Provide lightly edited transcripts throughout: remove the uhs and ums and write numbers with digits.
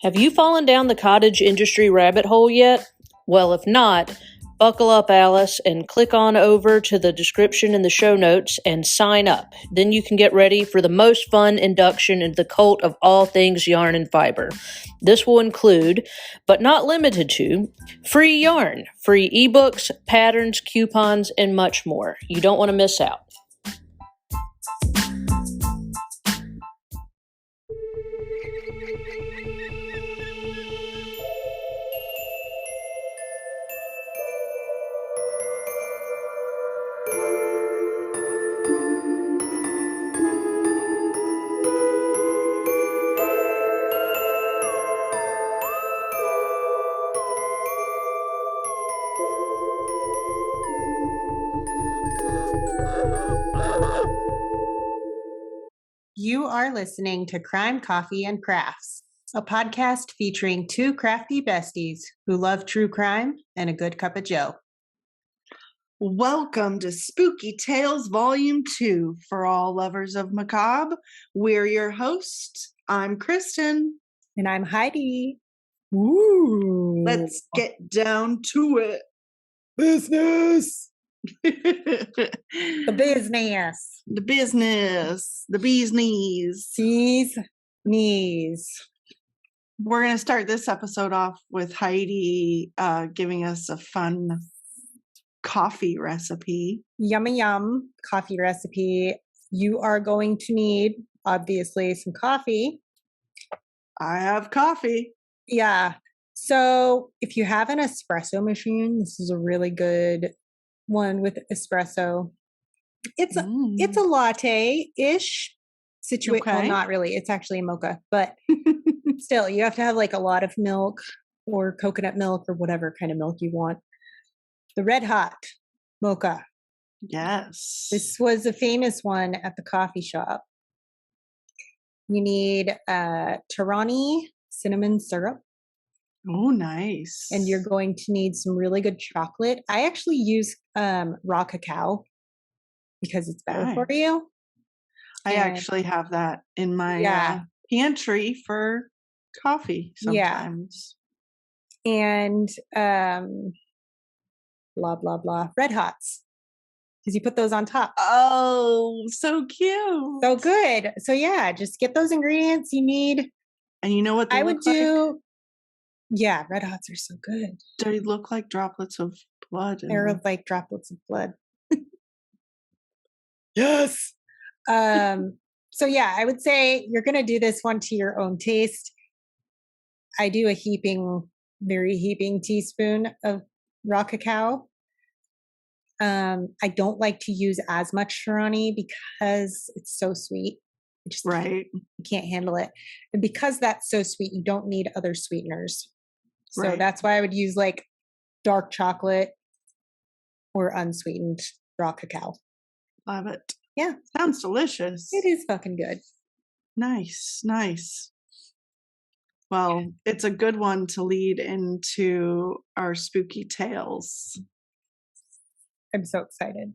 Have you fallen down the cottage industry rabbit hole yet? Well, if not, buckle up, Alice, and click on over to the description in the show notes and sign up. Then you can get ready for the most fun induction into the cult of all things yarn and fiber. This will include, but not limited to, free yarn, free ebooks, patterns, coupons, and much more. You don't want to miss out. You are listening to Crime, Coffee, and Crafts, a podcast featuring two crafty besties who love true crime and a good cup of joe. Welcome to Spooky Tales Volume 2 for all lovers of macabre. We're your hosts. I'm Kristen. And I'm Heidi. Ooh. Let's get down to it. Business. The business. The business. The bee's knees. Bee's knees. We're going to start this episode off with Heidi giving us a fun coffee recipe. Yummy yum coffee recipe. You are going to need, obviously, some coffee. I have coffee. Yeah. So if you have an espresso machine, this is a really good one with espresso. It's a latte-ish situation. Okay. Well, not really. It's actually a mocha, but still, you have to have like a lot of milk or coconut milk or whatever kind of milk you want. The red hot mocha. Yes. This was a famous one at the coffee shop. You need Torani cinnamon syrup. Oh, nice. And you're going to need some really good chocolate. I actually use raw cacao because it's better for you. I actually have that in my pantry for coffee sometimes. Yeah. And blah, blah, blah. Red Hots. Because you put those on top. Oh, so cute. So good. So yeah, just get those ingredients you need. And you know what they look like? Yeah, Red Hots are so good. They look like droplets of blood. They're like droplets of blood. Yes. So yeah, I would say you're going to do this one to your own taste. I do a very heaping teaspoon of raw cacao. I don't like to use as much Torani because it's so sweet. Right. You can't handle it. And because that's so sweet, you don't need other sweeteners. So that's why I would use like dark chocolate or unsweetened raw cacao. Love it. Yeah. Sounds delicious. It is fucking good. Nice, nice. Well, it's a good one to lead into our spooky tales. I'm so excited.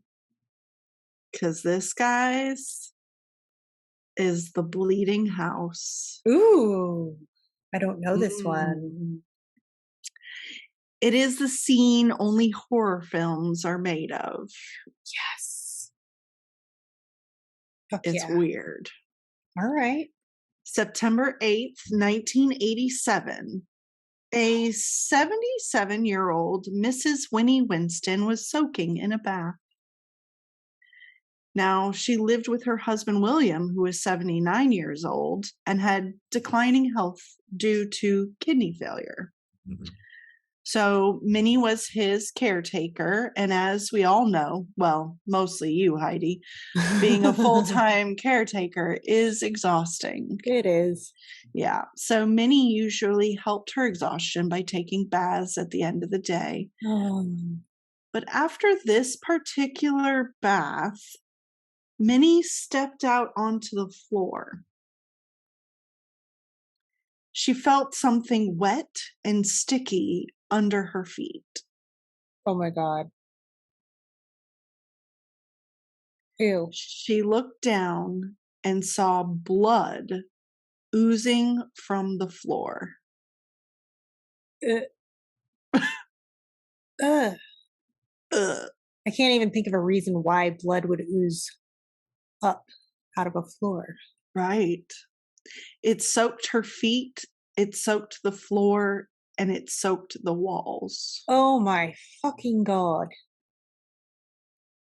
Because this, guys, is The Bleeding House. Ooh, I don't know this one. It is the scene only horror films are made of. Yes. It's weird. All right. September 8th, 1987. A 77-year-old Mrs. Winnie Winston was soaking in a bath. Now, she lived with her husband, William, who was 79 years old and had declining health due to kidney failure. Mm-hmm. So Minnie was his caretaker. And as we all know, well, mostly you, Heidi, being a full-time caretaker is exhausting. It is. Yeah. So Minnie usually helped her exhaustion by taking baths at the end of the day. But after this particular bath, Minnie stepped out onto the floor. She felt something wet and sticky under her feet. Oh my God. Ew. She looked down and saw blood oozing from the floor. Uh, ugh. Ugh. I can't even think of a reason why blood would ooze up out of a floor. Right. It soaked her feet, it soaked the floor, and it soaked the walls. Oh my fucking God.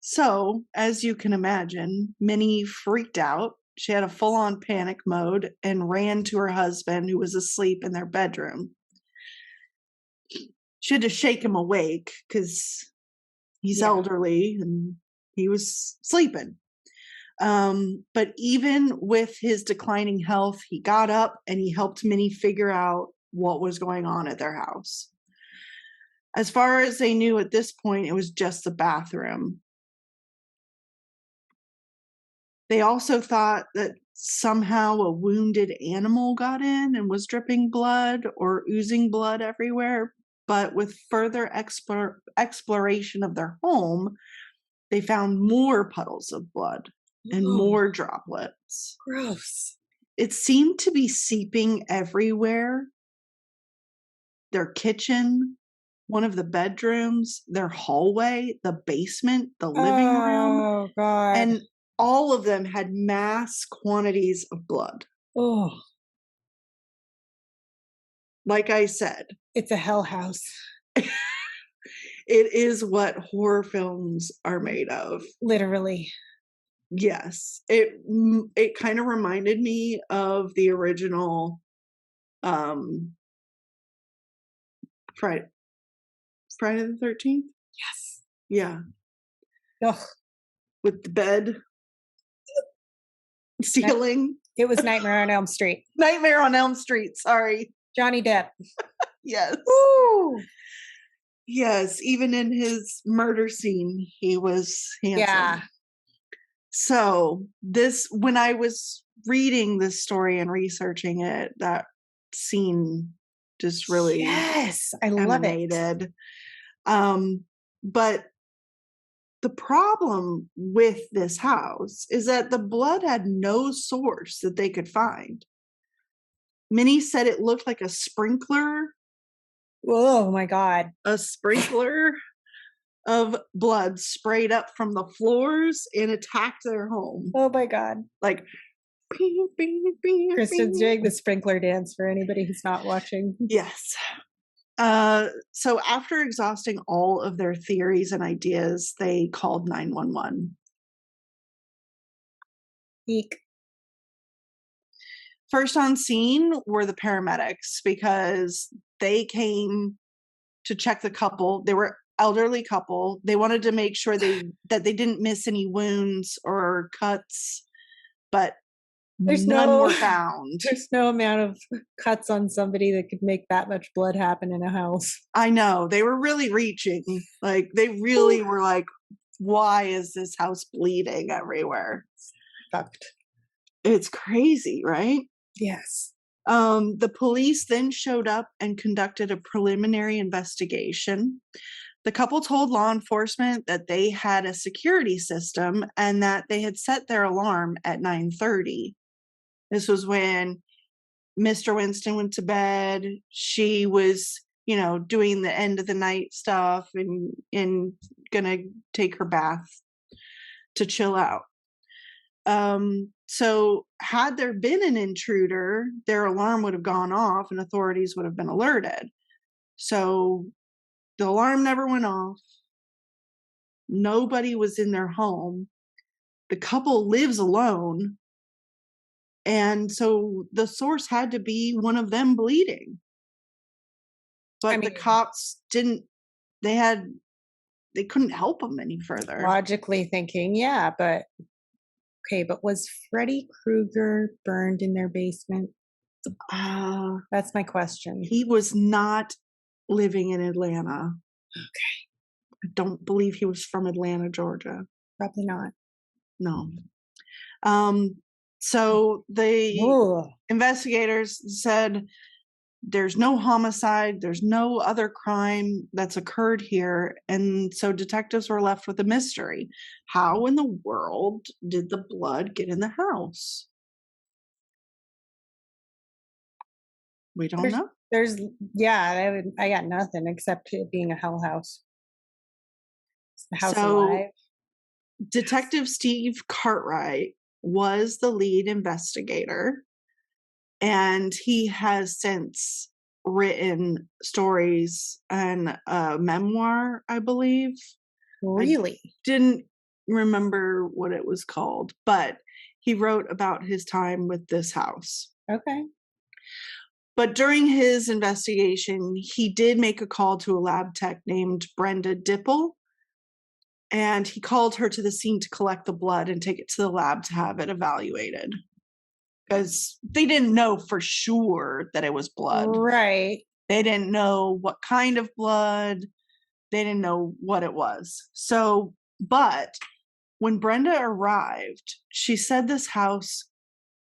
So, as you can imagine, Minnie freaked out. She had a full on panic mode and ran to her husband, who was asleep in their bedroom. She had to shake him awake because he's Yeah. elderly and he was sleeping. But even with his declining health, he got up and he helped Minnie figure out what was going on at their house. As far as they knew at this point, it was just the bathroom. They also thought that somehow a wounded animal got in and was dripping blood or oozing blood everywhere. But with further exploration of their home, they found more puddles of blood and Oh, more droplets. gross. It seemed to be seeping everywhere. Their kitchen, one of the bedrooms, their hallway, the basement, the living room, Oh God. and all of them had mass quantities of blood. Oh, Like I said, it's a hell house. it is what horror films are made of. Literally. Yes, it kind of reminded me of the original Friday the 13th. Yes. Yeah, Ugh. with the bed ceiling. It was Nightmare on Elm Street. Nightmare on Elm Street. Sorry. Johnny Depp. Yes. Woo! Yes. Even in his murder scene, he was handsome. Yeah. So when I was reading this story and researching it, that scene just really Yes, I love it. emanated. But the problem with this house is that the blood had no source that they could find. Minnie said it looked like a sprinkler Oh my God. of blood sprayed up from the floors and attacked their home. Oh my God. Like, bing, bing, bing, Kristen's bing. doing the sprinkler dance for anybody who's not watching. Yes. So after exhausting all of their theories and ideas, they called 911. Eek. First on scene were the paramedics because they came to check the couple. They were elderly couple. They wanted to make sure that they didn't miss any wounds or cuts, but none were found. There's no amount of cuts on somebody that could make that much blood happen in a house. I know. They were really reaching. Like, they really were like, why is this house bleeding everywhere? Fucked. It's crazy, right? Yes. The police then showed up and conducted a preliminary investigation. The couple told law enforcement that they had a security system and that they had set their alarm at 9:30. This was when Mr. Winston went to bed. She was, doing the end of the night stuff and gonna take her bath to chill out. So had there been an intruder, their alarm would have gone off and authorities would have been alerted. So the alarm never went off. Nobody was in their home. The couple lives alone. And so the source had to be one of them bleeding. But the cops they couldn't help them any further. Logically thinking, yeah, but okay, but was Freddy Krueger burned in their basement? That's my question. He was not living in Atlanta. Okay. I don't believe he was from Atlanta, Georgia. Probably not. No. So the investigators said there's no homicide, there's no other crime that's occurred here. And so detectives were left with a mystery. How in the world did the blood get in the house? We don't know. There's, yeah, I got nothing except it being a hell house. Is the house So alive? Detective Steve Cartwright was the lead investigator, and he has since written stories and a memoir, I believe. Really? Didn't remember what it was called, but he wrote about his time with this house. Okay. But during his investigation, he did make a call to a lab tech named Brenda Dipple, and he called her to the scene to collect the blood and take it to the lab to have it evaluated. Because they didn't know for sure that it was blood. Right. They didn't know what kind of blood. They didn't know what it was. So, but when Brenda arrived, she said, "This house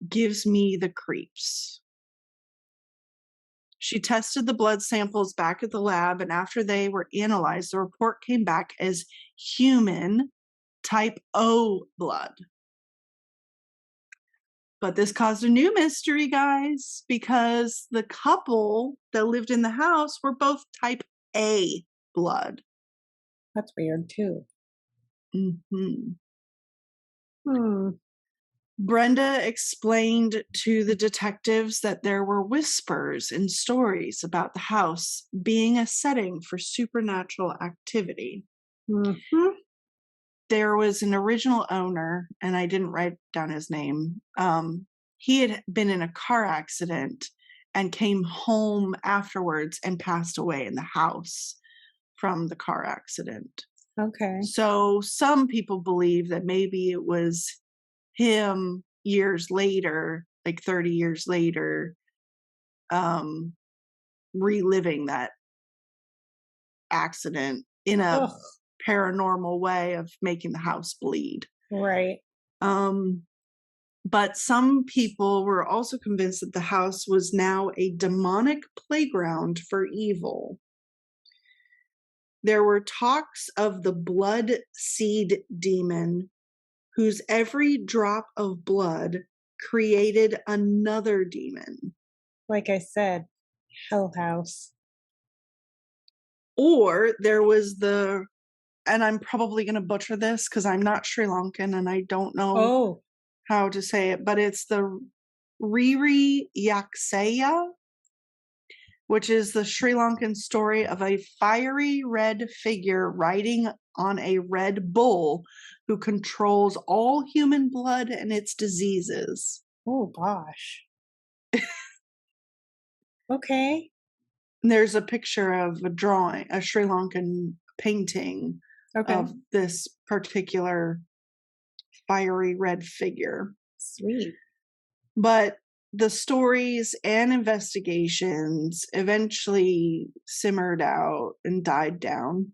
gives me the creeps." She tested the blood samples back at the lab, and after they were analyzed, the report came back as human type O blood. But this caused a new mystery, guys, because the couple that lived in the house were both type A blood. That's weird too. Mm-hmm. Brenda explained to the detectives that there were whispers and stories about the house being a setting for supernatural activity. Mm-hmm. There was an original owner, and I didn't write down his name. He had been in a car accident and came home afterwards and passed away in the house from the car accident. Okay. So some people believe that maybe it was him years later, like 30 years later, reliving that accident in a paranormal way of making the house bleed. Right. But some people were also convinced that the house was now a demonic playground for evil. There were talks of the blood seed demon, whose every drop of blood created another demon. Like I said, hell house. Or there was the, and I'm probably going to butcher this because I'm not Sri Lankan and I don't know how to say it, but it's the Riri Yaksaya, which is the Sri Lankan story of a fiery red figure riding on a red bull who controls all human blood and its diseases. Oh, gosh. Okay. And there's a picture of a drawing, a Sri Lankan painting of this particular fiery red figure. Sweet. But the stories and investigations eventually simmered out and died down.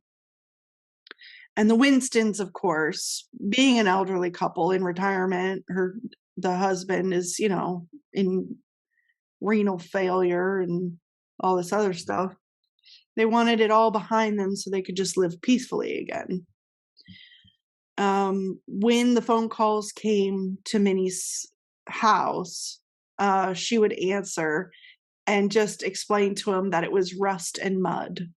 And the Winstons, of course, being an elderly couple in retirement, the husband is, in renal failure and all this other stuff. They wanted it all behind them so they could just live peacefully again. When the phone calls came to Minnie's house, she would answer and just explain to him that it was rust and mud.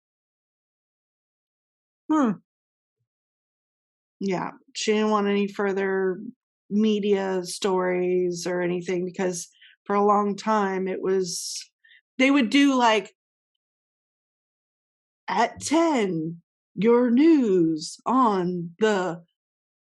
Yeah, she didn't want any further media stories or anything because for a long time they would do like at 10 your news on the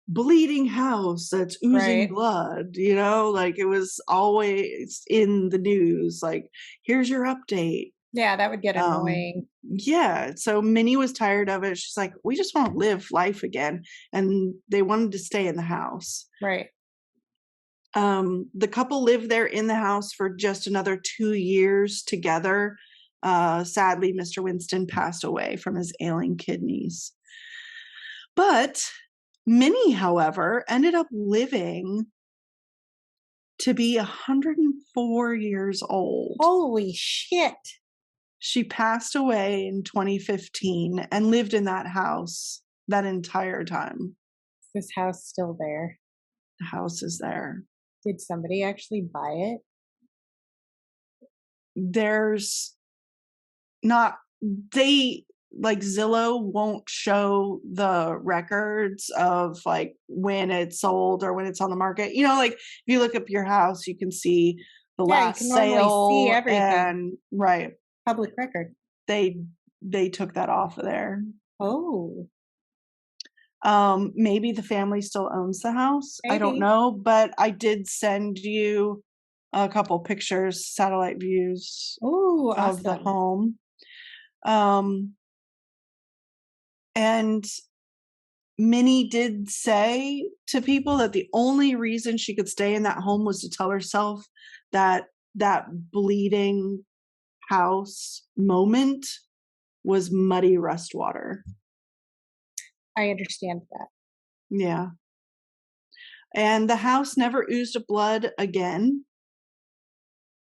bleeding house that's oozing blood, like it was always in the news, like here's your update. Yeah, that would get annoying. Yeah, so Minnie was tired of it. She's like, we just want to live life again, and they wanted to stay in the house. Right. The couple lived there in the house for just another 2 years together. Sadly, Mr. Winston passed away from his ailing kidneys. But Minnie, however, ended up living to be 104 years old. Holy shit. She passed away in 2015 and lived in that house that entire time. Is this house still there? The house is there. Did somebody actually buy it? There's they like Zillow won't show the records of like when it's sold or when it's on the market. You know, like if you look up your house, you can see the Yeah, you last can normally see sale everything. and right. Public record. They took that off of there. Oh, Maybe the family still owns the house. I don't maybe. know, but I did send you a couple pictures, satellite views Oh, of the awesome. home. And Minnie did say to people that the only reason she could stay in that home was to tell herself that that bleeding house moment was muddy rust water. I understand that. Yeah. And the house never oozed of blood again.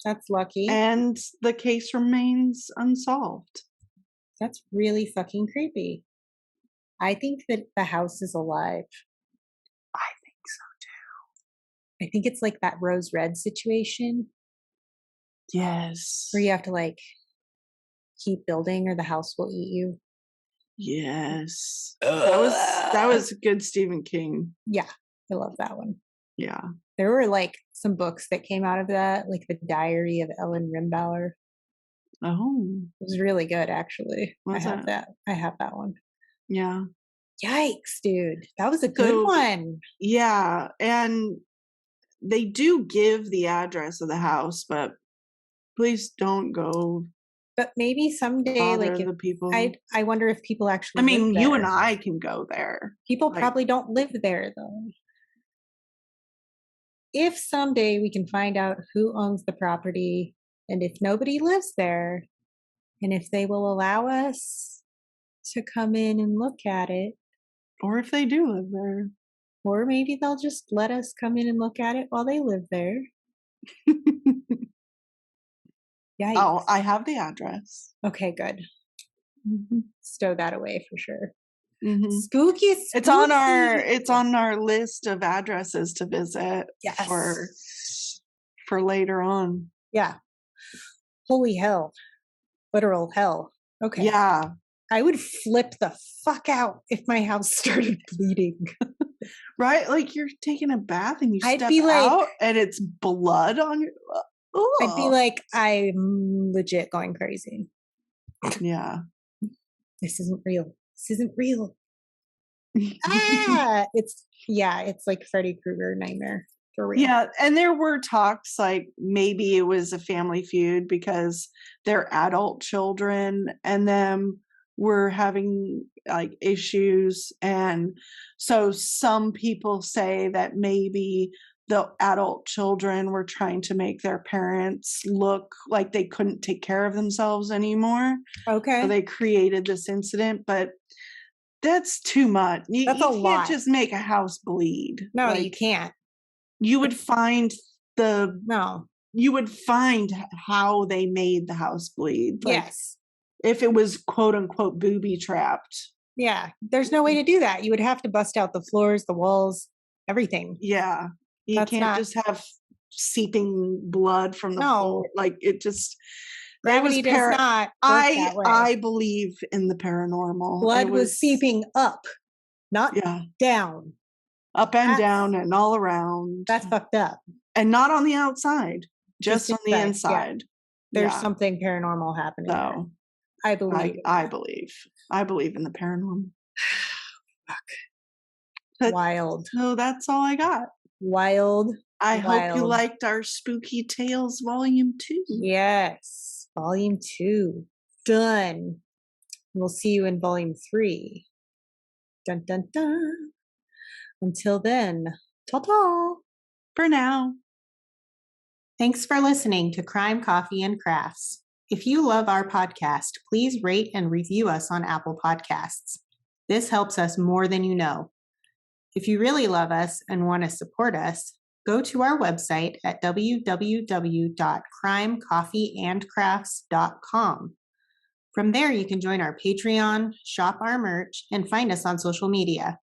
That's lucky. And the case remains unsolved. That's really fucking creepy. I think that the house is alive. I think so I think it's like that Rose Red situation too. Yes. where you have to like keep building or the house will eat you. Yes. That was good Stephen King. Yeah, I love that one. Yeah. There were like some books that came out of that, like The Diary of Ellen Rimbauer. Oh. It was really good, actually. What's I have that. I have that one. Yeah. Yikes, dude. That was a good one. Yeah. And they do give the address of the house, but please don't go But maybe someday, bother like, if the people. I wonder if people actually I mean, live you there. and I can go there. People like- probably don't live there, though. If someday we can find out who owns the property and if nobody lives there, and if they will allow us to come in and look at it, Or if they do live there. or maybe they'll just let us come in and look at it while they live there. Yikes. Oh, I have the address. Okay, good. Stow that away for sure. Mhm. Spooky, spooky. It's on our list of addresses to visit Yes. for later on. Yeah. Holy hell. Literal hell. Okay. Yeah. I would flip the fuck out if my house started bleeding. Right? Like you're taking a bath and you I'd step be like- out and it's blood on your I'd be like, I'm legit going crazy. yeah. This isn't real. This isn't real. Ah, it's like Freddy Krueger nightmare for real. Yeah, and there were talks like maybe it was a family feud because their adult children and them were having like issues, and so some people say that maybe the adult children were trying to make their parents look like they couldn't take care of themselves anymore. Okay. So they created this incident, but that's too much. That's you a can't lot. just make a house bleed. No, Like, you can't. you would find No. how they made the house bleed. Like, Yes. if it was quote unquote booby trapped. Yeah. There's no way to do that. You would have to bust out the floors, the walls, everything. Yeah. You That's can't not- just have seeping blood from the No. floor. Like it just Gravity does not work that way. I believe in the paranormal. Blood It was seeping up, not Yeah. down. Up and That's- down and all around. That's fucked up. And not on the outside. Just on the inside, yeah. inside. There's Yeah. something paranormal happening. there. So I believe. I believe in the paranormal. But- Wild. So that's all I got. Wild. I hope you Wild. liked our Spooky Tales Volume 2. Yes. Volume 2. Done. We'll see you in Volume 3. Dun dun dun. Until then, ta-ta. For now. Thanks for listening to Crime, Coffee, and Crafts. If you love our podcast, please rate and review us on Apple Podcasts. This helps us more than you know. If you really love us and want to support us, go to our website at www.crimecoffeeandcrafts.com. From there, you can join our Patreon, shop our merch, and find us on social media.